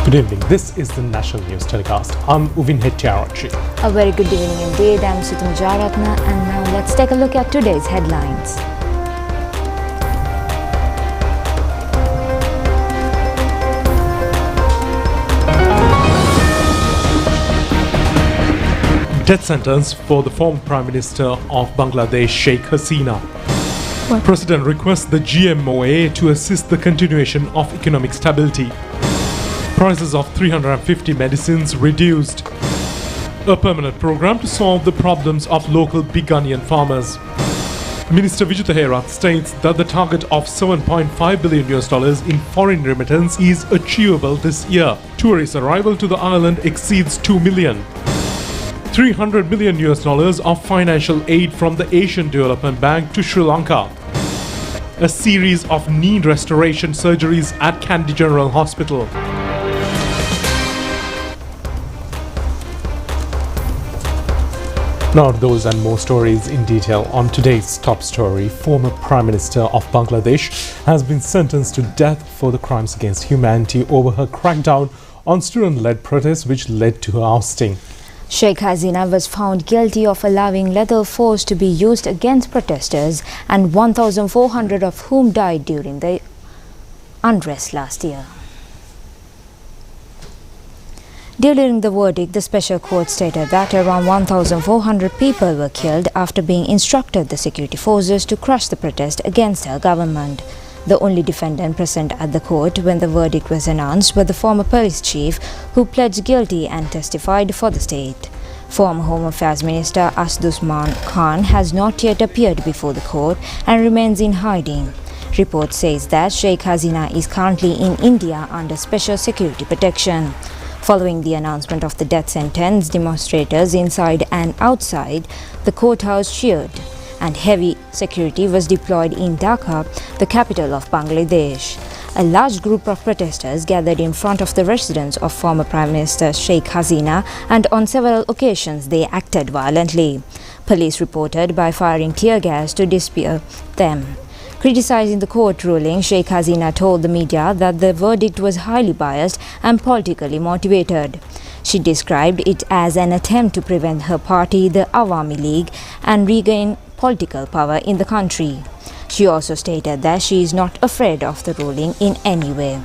Good evening. This is the National News Telecast. I'm Uvin Hettiarachchi. A very good evening indeed. I'm Sutam Jaratna, and now let's take a look at today's headlines. Death sentence for the former Prime Minister of Bangladesh, Sheikh Hasina. President requests the GMOA to assist the continuation of economic stability. Prices of 350 medicines reduced. A permanent program to solve the problems of local big onion farmers. Minister Vijitha Herath states that the target of $7.5 billion in foreign remittance is achievable this year. Tourist arrival to the island exceeds 2 million. $300 million of financial aid from the Asian Development Bank to Sri Lanka. A series of knee restoration surgeries at Kandy General Hospital. Now those and more stories in detail on today's top story. Former Prime Minister of Bangladesh has been sentenced to death for the crimes against humanity over her crackdown on student-led protests which led to her ousting. Sheikh Hasina was found guilty of allowing lethal force to be used against protesters, and 1,400 of whom died during the unrest last year. During the verdict, the special court stated that around 1,400 people were killed after being instructed the security forces to crush the protest against her government. The only defendant present at the court when the verdict was announced was the former police chief, who pledged guilty and testified for the state. Former Home Affairs Minister Asdusman Khan has not yet appeared before the court and remains in hiding. Report says that Sheikh Hasina is currently in India under special security protection. Following the announcement of the death sentence, demonstrators inside and outside the courthouse cheered, and heavy security was deployed in Dhaka, the capital of Bangladesh. A large group of protesters gathered in front of the residence of former Prime Minister Sheikh Hasina, and on several occasions they acted violently. Police reported by firing tear gas to disperse them. Criticizing the court ruling, Sheikh Hasina told the media that the verdict was highly biased and politically motivated. She described it as an attempt to prevent her party, the Awami League, and regain political power in the country. She also stated that she is not afraid of the ruling in any way.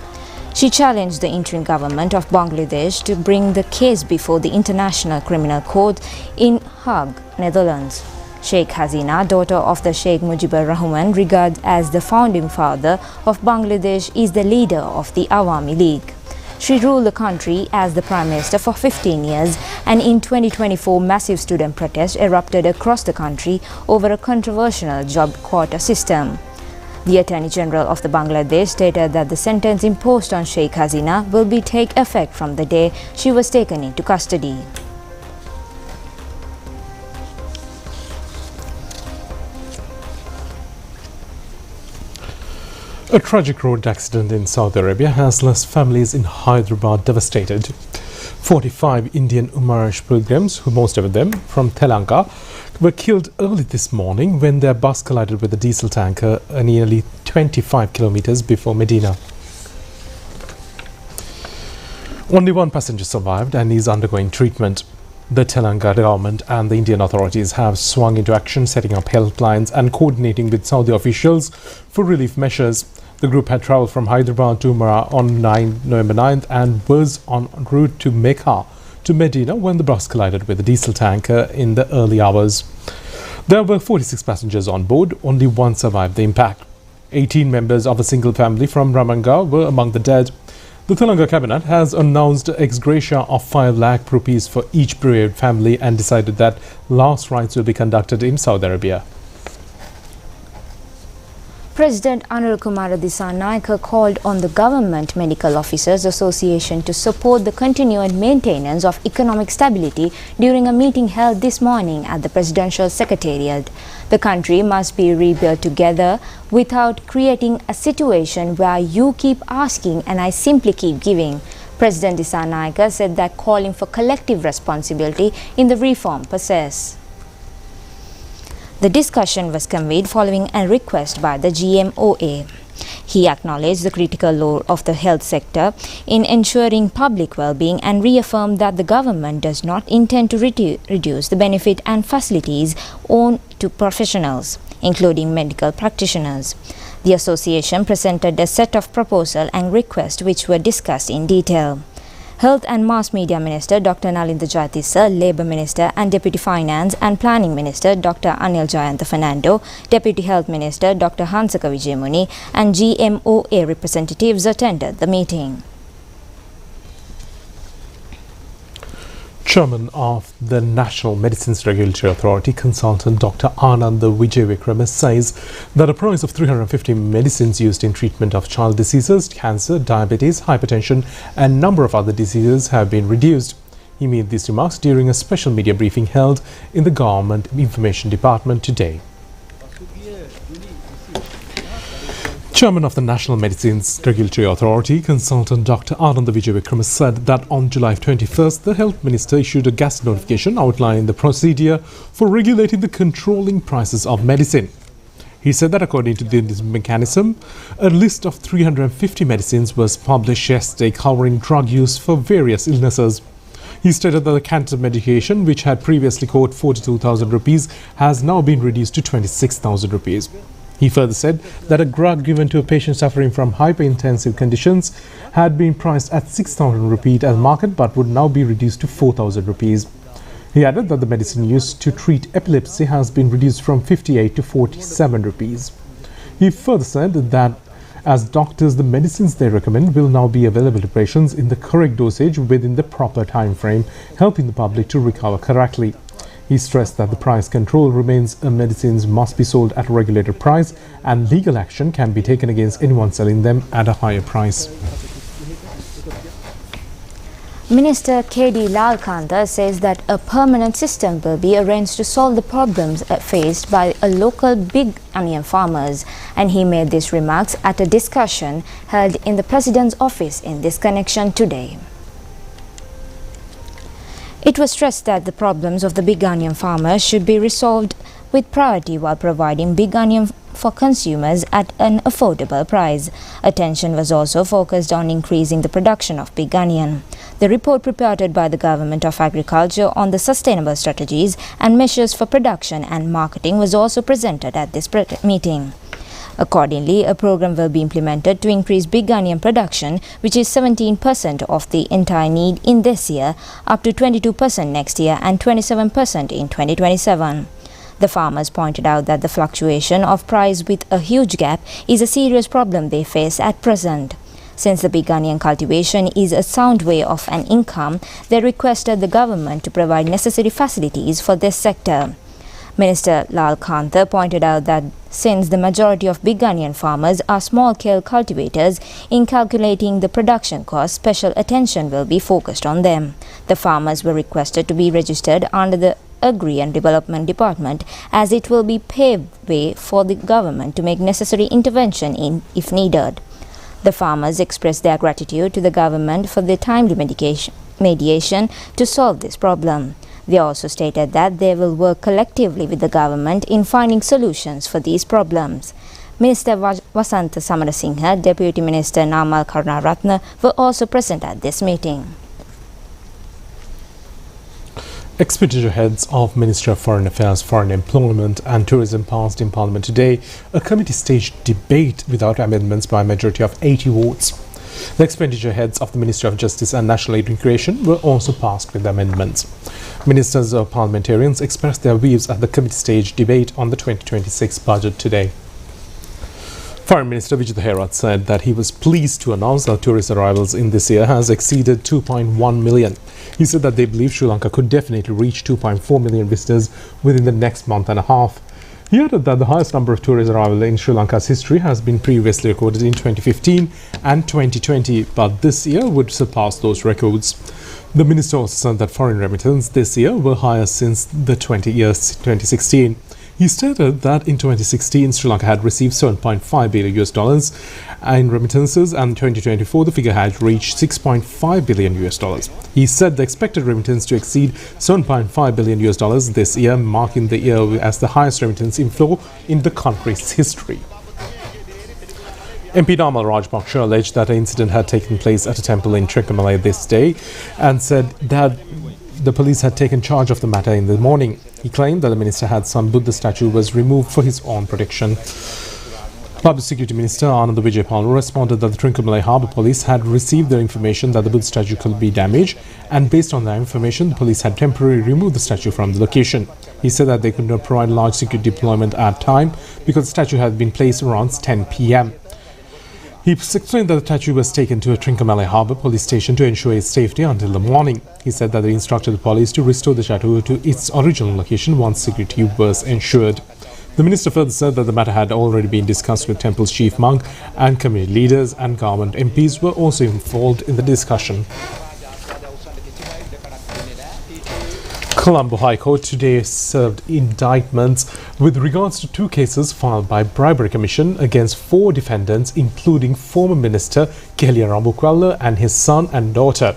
She challenged the interim government of Bangladesh to bring the case before the International Criminal Court in Hague, Netherlands. Sheikh Hasina, daughter of the Sheikh Mujibur Rahman, regarded as the founding father of Bangladesh, is the leader of the Awami League. She ruled the country as the Prime Minister for 15 years, and in 2024 massive student protests erupted across the country over a controversial job quota system. The Attorney General of the Bangladesh stated that the sentence imposed on Sheikh Hasina will take effect from the day she was taken into custody. A tragic road accident in Saudi Arabia has left families in Hyderabad devastated. 45 Indian Umrah pilgrims, most of them from Telangana, were killed early this morning when their bus collided with a diesel tanker nearly 25 kilometers before Medina. Only one passenger survived and is undergoing treatment. The Telangana government and the Indian authorities have swung into action, setting up helplines and coordinating with Saudi officials for relief measures. The group had travelled from Hyderabad to Umrah on November 9th and was en route to Mecca to Medina when the bus collided with a diesel tanker in the early hours. There were 46 passengers on board. Only one survived the impact. 18 members of a single family from Ramanga were among the dead. The Telangana cabinet has announced ex gratia of 5 lakh rupees for each bereaved family and decided that last rites will be conducted in Saudi Arabia. President Anil Kumar Dissanayake called on the Government Medical Officers Association to support the continued maintenance of economic stability during a meeting held this morning at the Presidential Secretariat. The country must be rebuilt together without creating a situation where you keep asking and I simply keep giving. President Dissanayake said that calling for collective responsibility in the reform process. The discussion was convened following a request by the GMOA. He acknowledged the critical role of the health sector in ensuring public well-being and reaffirmed that the government does not intend to reduce the benefit and facilities owed to professionals, including medical practitioners. The association presented a set of proposals and requests which were discussed in detail. Health and Mass Media Minister Dr. Nalinda Jayatissa, Labour Minister and Deputy Finance and Planning Minister Dr. Anil Jayantha Fernando, Deputy Health Minister Dr. Hansaka Vijayamuni and GMOA representatives attended the meeting. Chairman of the National Medicines Regulatory Authority, Consultant Dr. Ananda Vijayvikrama, says that a price of 350 medicines used in treatment of child diseases, cancer, diabetes, hypertension and number of other diseases have been reduced. He made these remarks during a special media briefing held in the Government Information Department today. Chairman of the National Medicines Regulatory Authority, Consultant Dr. Ananda Vijayvikrama, said that on July 21st, the Health Minister issued a gazette notification outlining the procedure for regulating the controlling prices of medicine. He said that according to this mechanism, a list of 350 medicines was published yesterday covering drug use for various illnesses. He stated that the cancer medication, which had previously cost 42,000 rupees, has now been reduced to 26,000 rupees. He further said that a drug given to a patient suffering from hyperintensive conditions had been priced at 6,000 rupees as market but would now be reduced to 4,000 rupees. He added that the medicine used to treat epilepsy has been reduced from 58 to 47 rupees. He further said that as doctors, the medicines they recommend will now be available to patients in the correct dosage within the proper time frame, helping the public to recover correctly. He stressed that the price control remains. Medicines must be sold at a regulated price and legal action can be taken against anyone selling them at a higher price. Minister K.D. Lalkantha says that a permanent system will be arranged to solve the problems faced by a local big onion farmers, and he made these remarks at a discussion held in the President's office in this connection today. It was stressed that the problems of the big onion farmers should be resolved with priority while providing big onion for consumers at an affordable price. Attention was also focused on increasing the production of big onion. The report prepared by the Government of Agriculture on the sustainable strategies and measures for production and marketing was also presented at this meeting. Accordingly, a program will be implemented to increase big onion production, which is 17% of the entire need in this year, up to 22% next year and 27% in 2027. The farmers pointed out that the fluctuation of price with a huge gap is a serious problem they face at present. Since the big onion cultivation is a sound way of an income, they requested the government to provide necessary facilities for this sector. Minister Lalkantha pointed out that since the majority of big onion farmers are small-scale cultivators, in calculating the production cost, special attention will be focused on them. The farmers were requested to be registered under the Agri and Development Department, as it will be pave way for the government to make necessary intervention if needed. The farmers expressed their gratitude to the government for the timely mediation to solve this problem. They also stated that they will work collectively with the government in finding solutions for these problems. Minister Vasantha Samarasinghe, Deputy Minister Namal Karunaratne were also present at this meeting. Expenditure heads of Ministry of Foreign Affairs, Foreign Employment and Tourism passed in Parliament today a committee-stage debate without amendments by a majority of 80 votes. The expenditure heads of the Ministry of Justice and National Aid and Recreation were also passed with amendments. Ministers or parliamentarians expressed their views at the committee-stage debate on the 2026 budget today. Foreign Minister Vijay Thairat said that he was pleased to announce that tourist arrivals in this year has exceeded 2.1 million. He said that they believe Sri Lanka could definitely reach 2.4 million visitors within the next month and a half. He added that the highest number of tourist arrivals in Sri Lanka's history has been previously recorded in 2015 and 2020, but this year would surpass those records. The minister also said that foreign remittances this year were higher since the 2016. He stated that in 2016, Sri Lanka had received $7.5 billion in remittances, and in 2024, the figure had reached $6.5 billion. He said the expected remittance to exceed $7.5 billion this year, marking the year as the highest remittance inflow in the country's history. MP Namal Rajpaksha alleged that an incident had taken place at a temple in Trincomalee this day and said that the police had taken charge of the matter in the morning. He claimed that the minister had some Buddha statue was removed for his own protection. Public Security Minister Ananda Vijaypal responded that the Trincomalee Harbour Police had received the information that the Buddha statue could be damaged, and based on that information, the police had temporarily removed the statue from the location. He said that they could not provide large security deployment at time because the statue had been placed around 10 p.m. He explained that the statue was taken to a Trincomalee Harbour Police Station to ensure its safety until the morning. He said that they instructed the police to restore the statue to its original location once security was ensured. The minister further said that the matter had already been discussed with Temple's chief monk, and community leaders and government MPs were also involved in the discussion. Colombo High Court today served indictments with regards to 2 cases filed by Bribery Commission against 4 defendants, including former Minister Kelia Rambukwala and his son and daughter.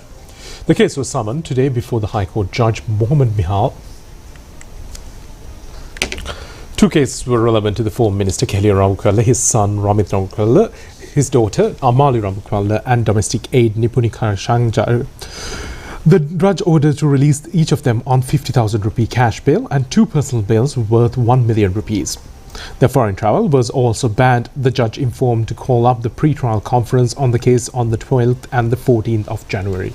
The case was summoned today before the High Court Judge Mohammed Mihal. 2 cases were relevant to the former Minister Kelia Rambukwala, his son Ramit Rambukwala, his daughter Amali Rambukwala, and domestic aide Nipunika Shangjar. The judge ordered to release each of them on 50,000 rupee cash bail and 2 personal bails worth 1 million rupees. Their foreign travel was also banned. The judge informed to call up the pre-trial conference on the case on the 12th and the 14th of January.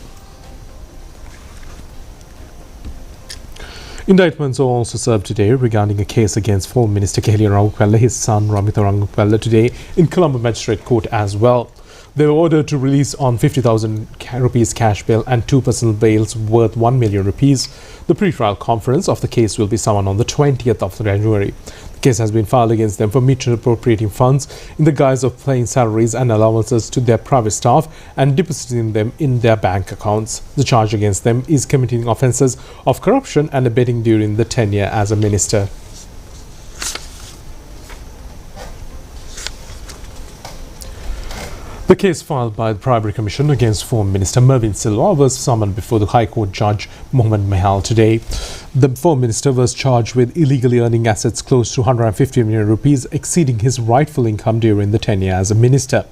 Indictments were also served today regarding a case against former Minister Kelia Rambukwala, his son Ramita Rambukwala, today in Colombo Magistrate Court as well. They were ordered to release on 50,000 rupees cash bail and 2 personal bails worth 1 million rupees. The pre-trial conference of the case will be summoned on the 20th of January. The case has been filed against them for misappropriating funds in the guise of paying salaries and allowances to their private staff and depositing them in their bank accounts. The charge against them is committing offences of corruption and abetting during the tenure as a minister. The case filed by the Bribery Commission against former Minister Mervyn Silva was summoned before the High Court Judge Mohammed Mihal today. The former minister was charged with illegally earning assets close to 150 million rupees, exceeding his rightful income during the tenure as a minister.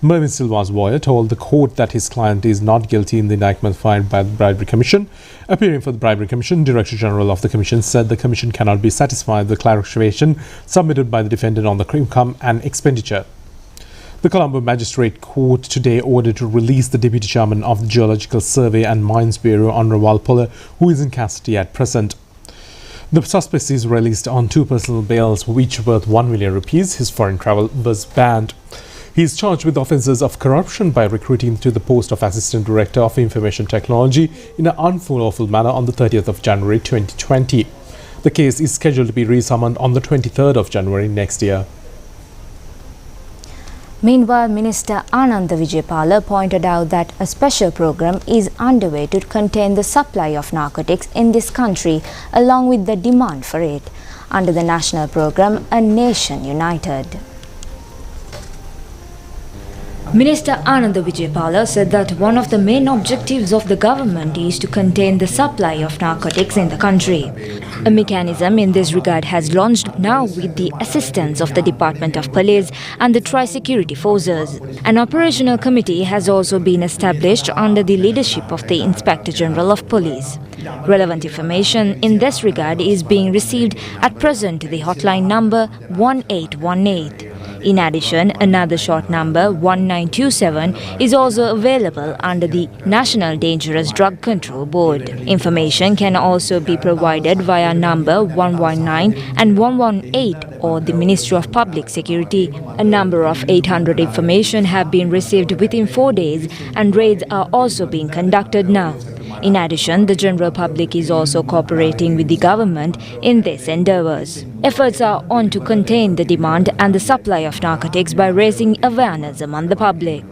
Mervyn Silva's lawyer told the court that his client is not guilty in the indictment filed by the Bribery Commission. Appearing for the Bribery Commission, Director General of the Commission said the Commission cannot be satisfied with the clarification submitted by the defendant on the income and expenditure. The Colombo Magistrate Court today ordered to release the Deputy Chairman of the Geological Survey and Mines Bureau, Honorable Puller, who is in custody at present. The suspect is released on 2 personal bails, each worth 1 million rupees. His foreign travel was banned. He is charged with offences of corruption by recruiting to the post of Assistant Director of Information Technology in an unlawful manner on the 30th of January 2020. The case is scheduled to be resummoned on the 23rd of January next year. Meanwhile, Minister Ananda Vijaypala pointed out that a special program is underway to contain the supply of narcotics in this country along with the demand for it, under the national program A Nation United. Minister Ananda Vijaypala said that one of the main objectives of the government is to contain the supply of narcotics in the country. A mechanism in this regard has launched now with the assistance of the Department of Police and the Tri-Security Forces. An operational committee has also been established under the leadership of the Inspector General of Police. Relevant information in this regard is being received at present to the hotline number 1818. In addition, another short number 1927 is also available under the National Dangerous Drug Control Board. Information can also be provided via number 119 and 118 or the Ministry of Public Security. A number of 800 information have been received within 4 days and raids are also being conducted now. In addition, the general public is also cooperating with the government in these endeavours. Efforts are on to contain the demand and the supply of narcotics by raising awareness among the public.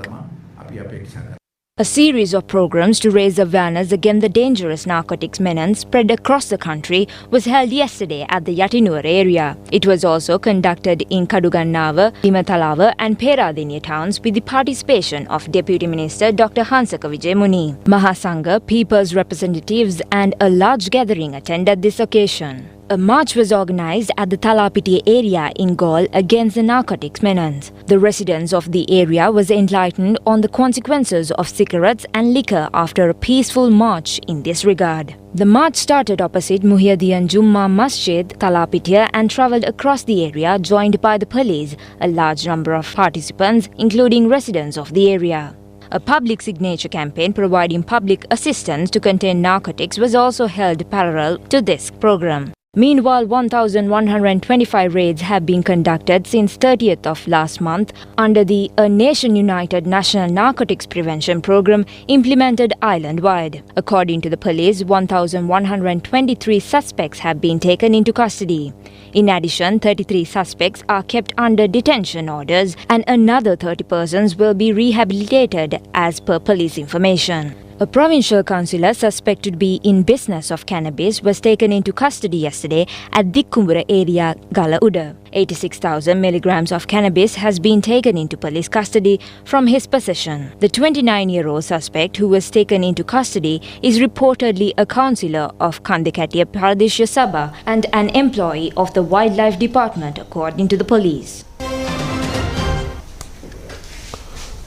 A series of programs to raise awareness against the dangerous narcotics menace spread across the country was held yesterday at the Yatinur area. It was also conducted in Kadugannava, Limathalawa and Peradeniya towns with the participation of Deputy Minister Dr. Hansaka Wijayamuni. Mahasangha, people's representatives and a large gathering attended this occasion. A march was organized at the Talapitiya area in Galle against the narcotics menace. The residents of the area was enlightened on the consequences of cigarettes and liquor after a peaceful march in this regard. The march started opposite Muhyadiyan Jumma Masjid, Talapitiya, and travelled across the area joined by the police, a large number of participants including residents of the area. A public signature campaign providing public assistance to contain narcotics was also held parallel to this program. Meanwhile, 1,125 raids have been conducted since 30th of last month under the A Nation United National Narcotics Prevention Program implemented island-wide. According to the police, 1,123 suspects have been taken into custody. In addition, 33 suspects are kept under detention orders and another 30 persons will be rehabilitated as per police information. A provincial councillor suspected to be in business of cannabis was taken into custody yesterday at Dikkumbura area, Gala Uda. 86,000 milligrams of cannabis has been taken into police custody from his possession. The 29-year-old suspect who was taken into custody is reportedly a councillor of Kandekatiya Pradesha Sabha and an employee of the Wildlife Department, according to the police.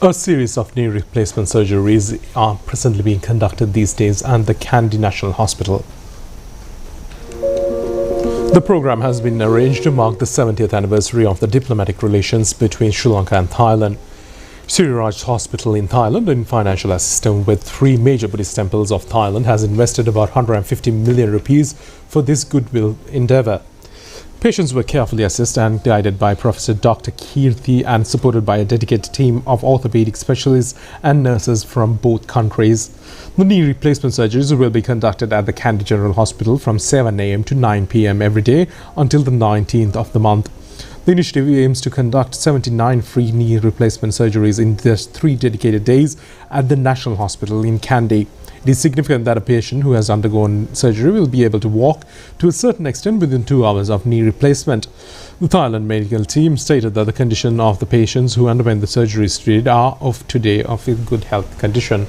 A series of knee replacement surgeries are presently being conducted these days at the Kandy National Hospital. The program has been arranged to mark the 70th anniversary of the diplomatic relations between Sri Lanka and Thailand. Siriraj Hospital in Thailand, in financial assistance with 3 major Buddhist temples of Thailand, has invested about 150 million rupees for this goodwill endeavour. Patients were carefully assessed and guided by Professor Dr. Kirti and supported by a dedicated team of orthopedic specialists and nurses from both countries. The knee replacement surgeries will be conducted at the Kandy General Hospital from 7 a.m. to 9 p.m. every day until the 19th of the month. The initiative aims to conduct 79 free knee replacement surgeries in just 3 dedicated days at the National Hospital in Kandy. It is significant that a patient who has undergone surgery will be able to walk to a certain extent within 2 hours of knee replacement. The Thailand medical team stated that the condition of the patients who underwent the surgeries treated are of today of a good health condition.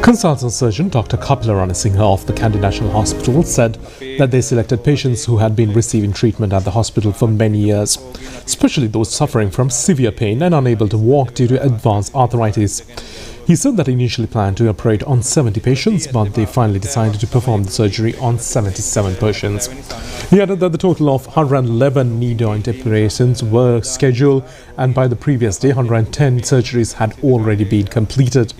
Consultant surgeon Dr. Kapila Ranasinghe of the Kandy National Hospital said that they selected patients who had been receiving treatment at the hospital for many years, especially those suffering from severe pain and unable to walk due to advanced arthritis. He said that he initially planned to operate on 70 patients, but they finally decided to perform the surgery on 77 patients. He added that the total of 111 knee joint operations were scheduled, and by the previous day, 110 surgeries had already been completed.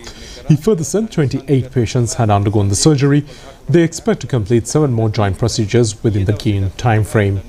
He further said 28 patients had undergone the surgery. They expect to complete 7 more joint procedures within the given time frame.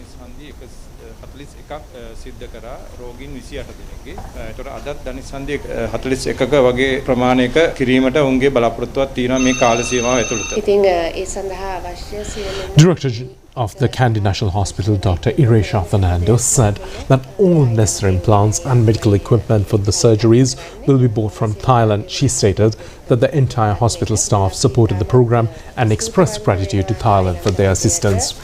Director of the Kandy National Hospital, Dr. Iresha Fernando, said that all necessary implants and medical equipment for the surgeries will be bought from Thailand. She stated that the entire hospital staff supported the program and expressed gratitude to Thailand for their assistance.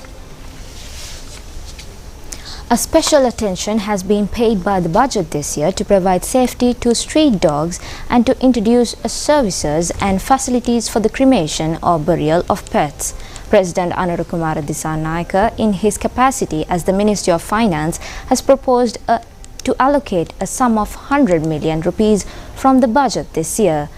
A special attention has been paid by the budget this year to provide safety to street dogs and to introduce services and facilities for the cremation or burial of pets. President Anurukumara Dissanayake, in his capacity as the Minister of Finance, has proposed to allocate a sum of 100 million rupees from the budget this year.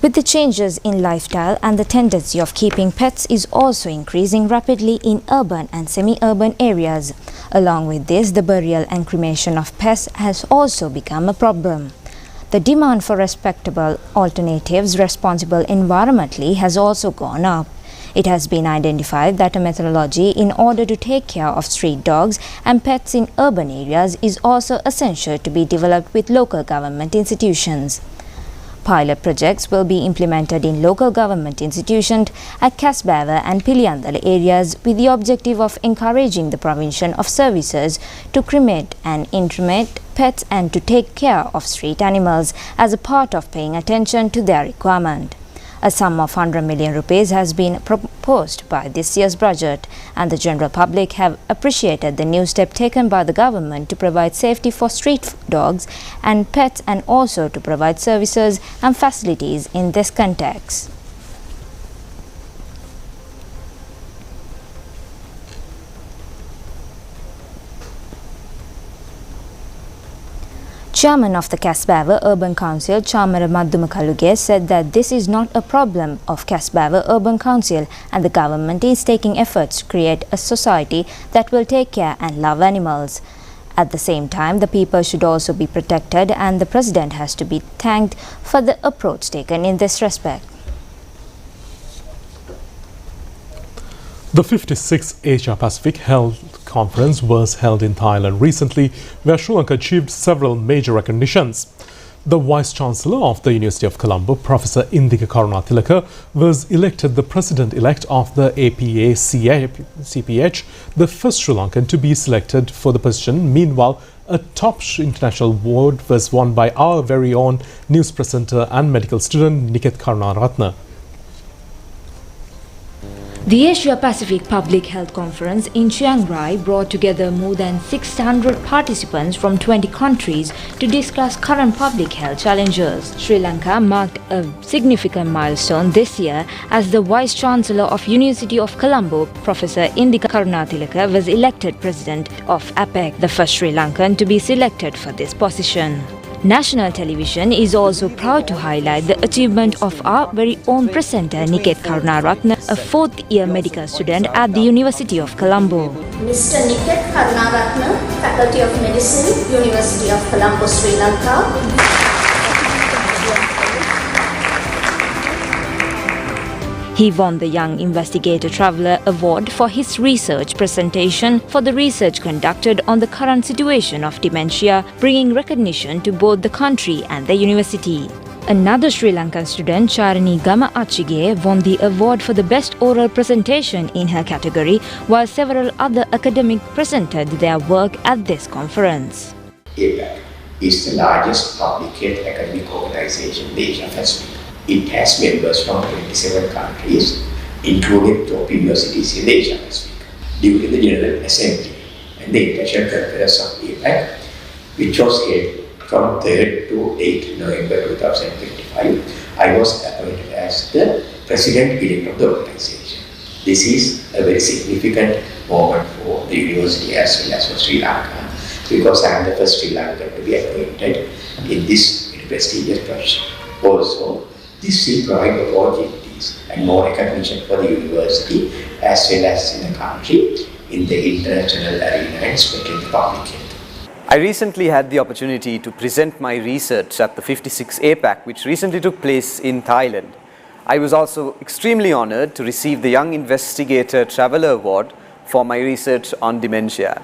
With the changes in lifestyle and the tendency of keeping pets is also increasing rapidly in urban and semi-urban areas. Along with this, the burial and cremation of pets has also become a problem. The demand for respectable alternatives responsible environmentally has also gone up. It has been identified that a methodology in order to take care of street dogs and pets in urban areas is also essential to be developed with local government institutions. Pilot projects will be implemented in local government institutions at Kasbava and Piliyandala areas with the objective of encouraging the provision of services to cremate and intermate pets and to take care of street animals as a part of paying attention to their requirement. A sum of 100 million rupees has been proposed by this year's budget, and the general public have appreciated the new step taken by the government to provide safety for street dogs and pets and also to provide services and facilities in this context. Chairman of the Kasbava Urban Council, Chamara Madhumakaluge, said that this is not a problem of Kasbava Urban Council and the government is taking efforts to create a society that will take care and love animals. At the same time, the people should also be protected and the President has to be thanked for the approach taken in this respect. The 56th Asia-Pacific Health Conference was held in Thailand recently, where Sri Lanka achieved several major recognitions. The Vice-Chancellor of the University of Colombo, Professor Indika Karunatilaka, was elected the President-elect of the APA-CPH, the first Sri Lankan to be selected for the position. Meanwhile, a top international award was won by our very own news presenter and medical student Niket Karunaratne. The Asia-Pacific Public Health Conference in Chiang Rai brought together more than 600 participants from 20 countries to discuss current public health challenges. Sri Lanka marked a significant milestone this year as the Vice-Chancellor of University of Colombo, Professor Indika Karunatilaka, was elected President of APEC, the first Sri Lankan to be selected for this position. National television is also proud to highlight the achievement of our very own presenter Niket Karunaratne, a fourth-year medical student at the University of Colombo. Mr. Niket Karunaratne, Faculty of Medicine, University of Colombo, Sri Lanka. He won the Young Investigator Traveller Award for his research presentation for the research conducted on the current situation of dementia, bringing recognition to both the country and the university. Another Sri Lankan student, Charani Gama Achige, won the award for the best oral presentation in her category, while several other academics presented their work at this conference. APEC is the largest public health academic organization in the Asia Pacific. It has members from 27 countries, including top universities in the Asia Pacific. During the General Assembly and the International Conference of APEC, which was held from 3rd to 8th November 2025, I was appointed as the President-elect of the organization. This is a very significant moment for the university as well as for Sri Lanka, because I am the first Sri Lankan to be appointed in this prestigious position. Also, this will provide opportunities and more recognition for the university as well as in the country, in the international arena and especially in the public health. I recently had the opportunity to present my research at the 56th APAC, which recently took place in Thailand. I was also extremely honored to receive the Young Investigator Traveller Award for my research on dementia.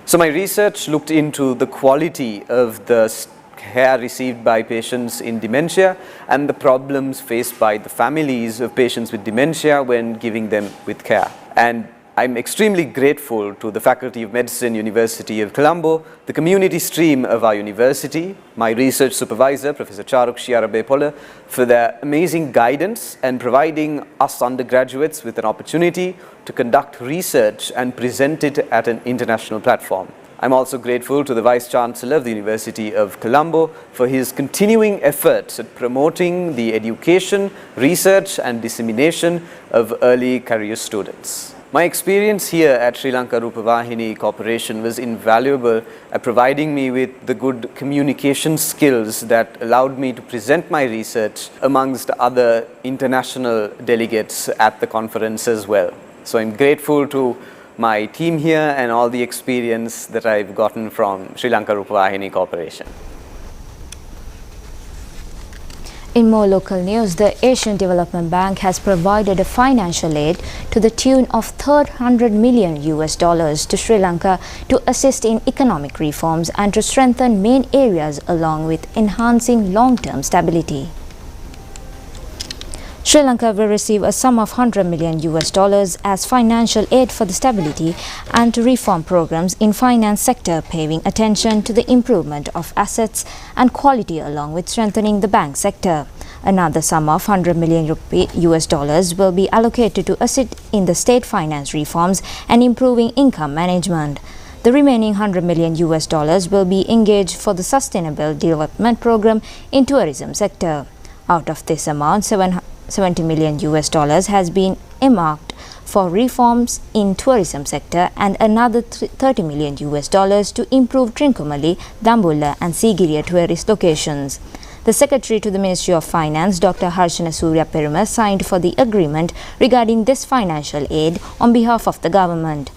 So my research looked into the quality of the care received by patients in dementia and the problems faced by the families of patients with dementia when giving them with care. And I'm extremely grateful to the Faculty of Medicine, University of Colombo, the community stream of our university, my research supervisor, Professor Charuk Shiarabe-Pola, for their amazing guidance and providing us undergraduates with an opportunity to conduct research and present it at an international platform. I'm also grateful to the Vice-Chancellor of the University of Colombo for his continuing efforts at promoting the education, research and dissemination of early career students. My experience here at Sri Lanka Rupavahini Corporation was invaluable at providing me with the good communication skills that allowed me to present my research amongst other international delegates at the conference as well. So I'm grateful to my team here and all the experience that I've gotten from Sri Lanka Rupavahini Corporation. In more local news, the Asian Development Bank has provided a financial aid to the tune of $300 million to Sri Lanka to assist in economic reforms and to strengthen main areas along with enhancing long-term stability. Sri Lanka will receive a sum of $100 million as financial aid for the stability and to reform programs in finance sector, paying attention to the improvement of assets and quality along with strengthening the bank sector. Another sum of $100 million will be allocated to assist in the state finance reforms and improving income management. The remaining $100 million will be engaged for the Sustainable Development Program in tourism sector. Out of this amount, $70 million has been earmarked for reforms in tourism sector and another $30 million to improve Trincomalee, Dambulla and Sigiriya tourist locations. The Secretary to the Ministry of Finance, Dr. Harshana Surya Peruma, signed for the agreement regarding this financial aid on behalf of the government,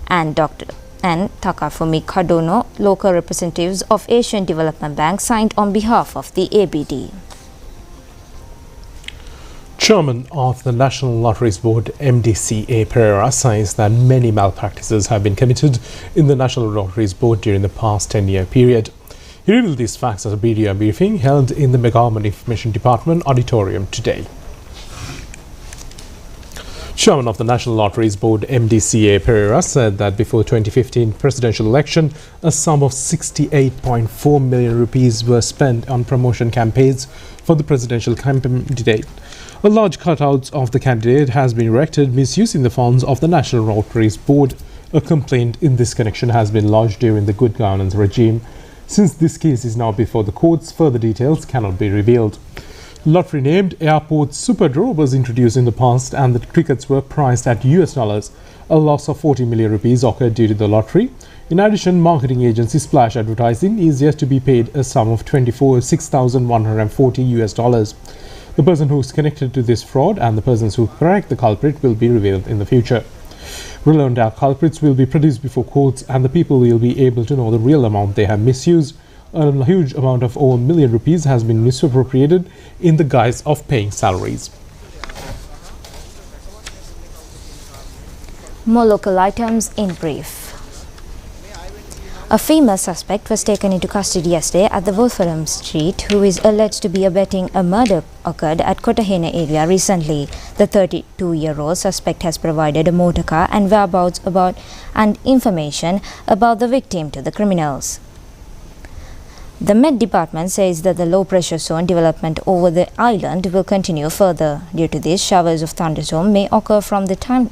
and Takafumi Kadono, local representatives of Asian Development Bank, signed on behalf of the ABD. Chairman of the National Lotteries Board, MDCA Pereira, says that many malpractices have been committed in the National Lotteries Board during the past 10-year period. He revealed these facts at a media briefing held in the Government Information Department auditorium today. Chairman of the National Lotteries Board, MDCA Pereira, said that before 2015 presidential election, a sum of 68.4 million rupees were spent on promotion campaigns for the presidential candidate. A large cutout of the candidate has been erected, misusing the funds of the National Lotteries Board. A complaint in this connection has been lodged during the good governance regime. Since this case is now before the courts, further details cannot be revealed. Lottery named Airport Super Draw was introduced in the past and the tickets were priced at $. A loss of 40 million rupees occurred due to the lottery. In addition, marketing agency Splash Advertising is yet to be paid a sum of $6,140. The person who is connected to this fraud and the persons who correct the culprit will be revealed in the future. Relevant culprits will be produced before courts and the people will be able to know the real amount they have misused. A huge amount of over $1 million has been misappropriated in the guise of paying salaries. More local items in brief. A female suspect was taken into custody yesterday at the Wolfram Street, who is alleged to be abetting a murder occurred at Kotahena area recently. The 32-year-old suspect has provided a motor car and whereabouts and information about the victim to the criminals. The Met Department says that the low-pressure zone development over the island will continue further. Due to this, showers of thunderstorm may occur from time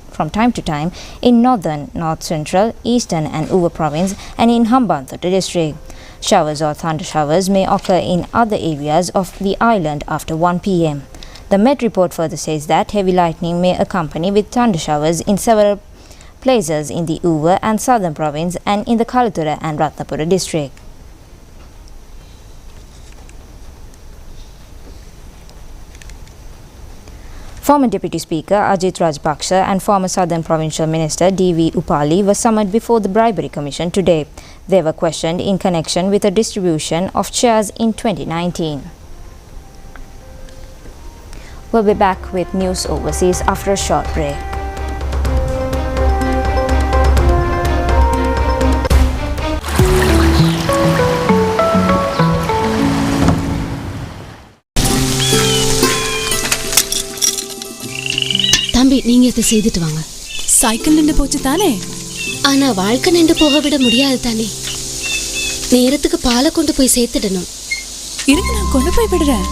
to time in northern, north central, eastern and Uva province and in Hambantota district. Showers or thunder showers may occur in other areas of the island after 1 p.m. The Met report further says that heavy lightning may accompany with thunder showers in several places in the Uva and southern province and in the Kalatura and Ratnapura district. Former Deputy Speaker Ajit Rajapaksa and former Southern Provincial Minister D.V. Upali were summoned before the Bribery Commission today. They were questioned in connection with the distribution of shares in 2019. We'll be back with news overseas after a short break. தம்பி நீங்க இதை செய்துட்டு வாங்க. Cycle நின்று போச்சு தானே? ஆனா வாழ்க்கை நின்று போக விட முடியாது தானே. நேரத்துக்கு பாலை கொண்டு போய் சேர்த்துடணும். இருக்கு, நான் கொண்டு போய் விடுறேன்.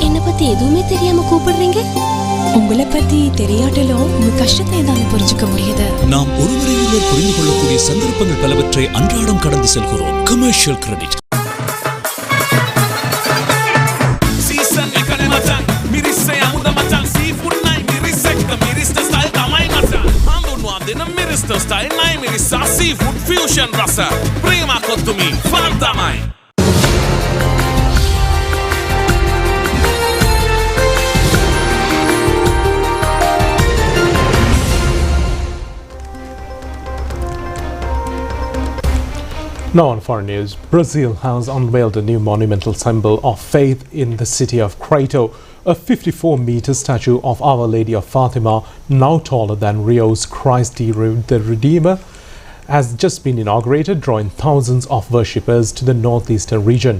என்ன பத்தி எதுவுமே தெரியாம கூப்பிடுறீங்க? உங்களை பத்தி தெரியாட்டலும் உங்க கஷ்டத்தை தான் புரிஞ்சுக்க முடியுது. நாம் ஒருவரையொருவர் புரிந்து கொள்ளக்கூடிய சந்தர்ப்பங்கள் பலவற்றை அன்றாடம் கடந்து செல்கிறோம். Commercial credit. Style nai meri seafood fusion rasa prema kottumi fantamai. Now on foreign news, Brazil has unveiled a new monumental symbol of faith in the city of Quito. A 54-meter statue of Our Lady of Fatima, now taller than Rio's Christ the Redeemer, has just been inaugurated, drawing thousands of worshippers to the northeastern region.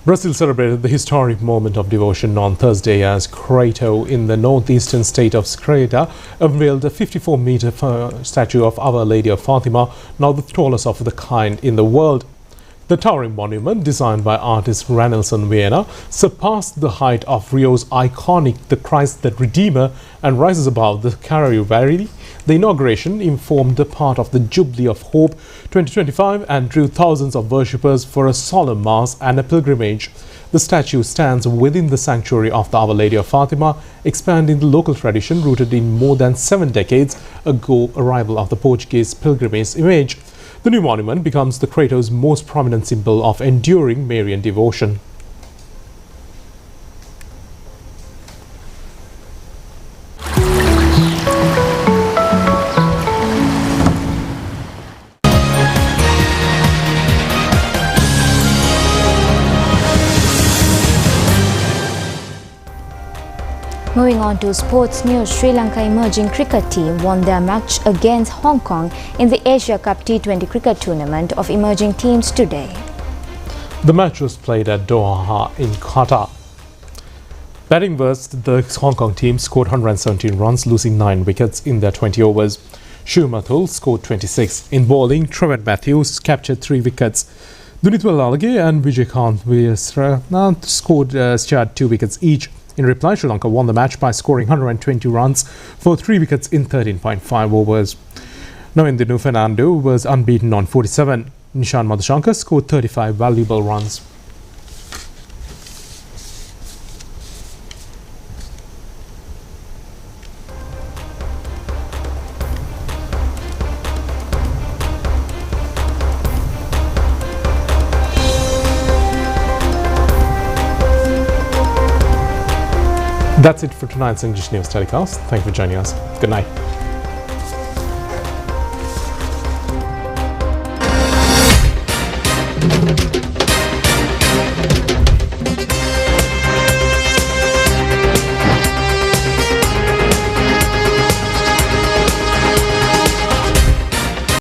Brazil celebrated the historic moment of devotion on Thursday as Crato in the northeastern state of Creta unveiled a 54-meter statue of Our Lady of Fatima, now the tallest of the kind in the world. The towering monument, designed by artist Ranelson Viena, surpassed the height of Rio's iconic The Christ the Redeemer and rises above the Caravaggio. The inauguration formed a part of the Jubilee of Hope 2025 and drew thousands of worshippers for a solemn mass and a pilgrimage. The statue stands within the sanctuary of the Our Lady of Fatima, expanding the local tradition rooted in more than 7 decades ago arrival of the Portuguese pilgrimage image. The new monument becomes the Crato's most prominent symbol of enduring Marian devotion. Moving on to sports news, Sri Lanka emerging cricket team won their match against Hong Kong in the Asia Cup T20 cricket tournament of emerging teams today. The match was played at Doha in Qatar. Batting first, the Hong Kong team scored 117 runs, losing 9 wickets in their 20 overs. Shiv Mathur scored 26. In bowling, Trevor Matthews captured 3 wickets. Dunitwal Lalage and Vijaykanth shared 2 wickets each. In reply, Sri Lanka won the match by scoring 120 runs for 3 wickets in 13.5 overs. Nawendra Fernando was unbeaten on 47. Nishan Madhushankar scored 35 valuable runs. That's it for tonight's English News telecast. Thank you for joining us. Good night.